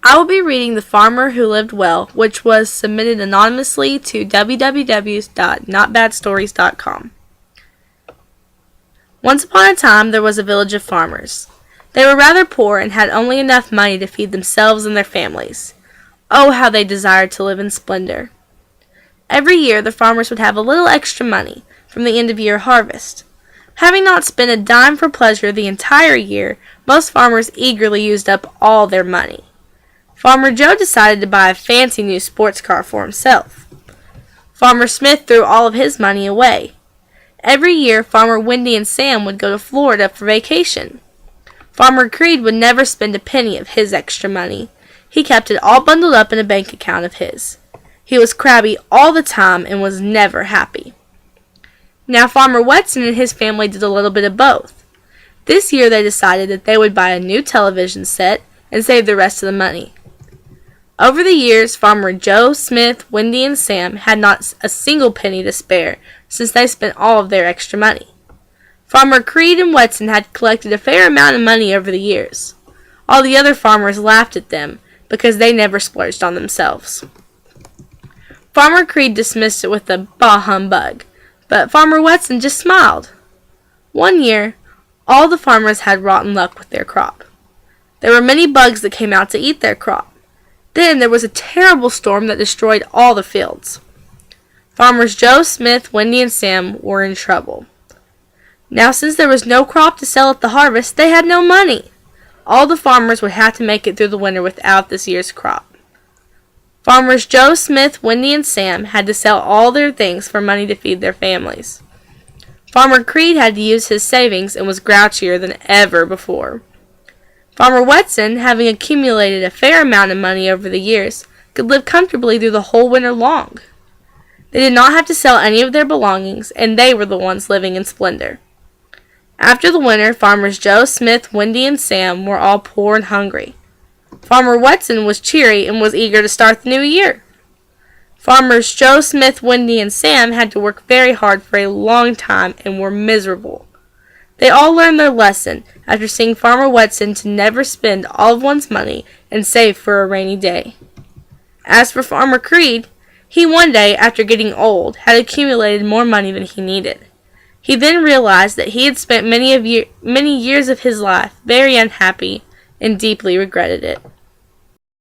I will be reading The Farmer Who Lived Well, which was submitted anonymously to www.notbadstories.com. Once upon a time, there was a village of farmers. They were rather poor and had only enough money to feed themselves and their families. Oh, how they desired to live in splendor. Every year, the farmers would have a little extra money from the end-of-year harvest. Having not spent a dime for pleasure the entire year, most farmers eagerly used up all their money. Farmer Joe decided to buy a fancy new sports car for himself. Farmer Smith threw all of his money away. Every year, Farmer Wendy and Sam would go to Florida for vacation. Farmer Creed would never spend a penny of his extra money. He kept it all bundled up in a bank account of his. He was crabby all the time and was never happy. Now Farmer Wetson and his family did a little bit of both. This year they decided that they would buy a new television set and save the rest of the money. Over the years, Farmer Joe, Smith, Wendy, and Sam had not a single penny to spare since they spent all of their extra money. Farmer Creed and Wetson had collected a fair amount of money over the years. All the other farmers laughed at them because they never splurged on themselves. Farmer Creed dismissed it with a bah humbug, but Farmer Wetson just smiled. One year, all the farmers had rotten luck with their crop. There were many bugs that came out to eat their crop. Then there was a terrible storm that destroyed all the fields. Farmers Joe, Smith, Wendy, and Sam were in trouble. Now, since there was no crop to sell at the harvest, they had no money. All the farmers would have to make it through the winter without this year's crop. Farmers Joe, Smith, Wendy, and Sam had to sell all their things for money to feed their families. Farmer Creed had to use his savings and was grouchier than ever before. Farmer Wetson, having accumulated a fair amount of money over the years, could live comfortably through the whole winter long. They did not have to sell any of their belongings, and they were the ones living in splendor. After the winter, Farmers Joe, Smith, Wendy, and Sam were all poor and hungry. Farmer Wetson was cheery and was eager to start the new year. Farmers Joe, Smith, Wendy, and Sam had to work very hard for a long time and were miserable. They all learned their lesson after seeing Farmer Wetson to never spend all of one's money and save for a rainy day. As for Farmer Creed, he one day, after getting old, had accumulated more money than he needed. He then realized that he had spent many years of his life very unhappy and deeply regretted it.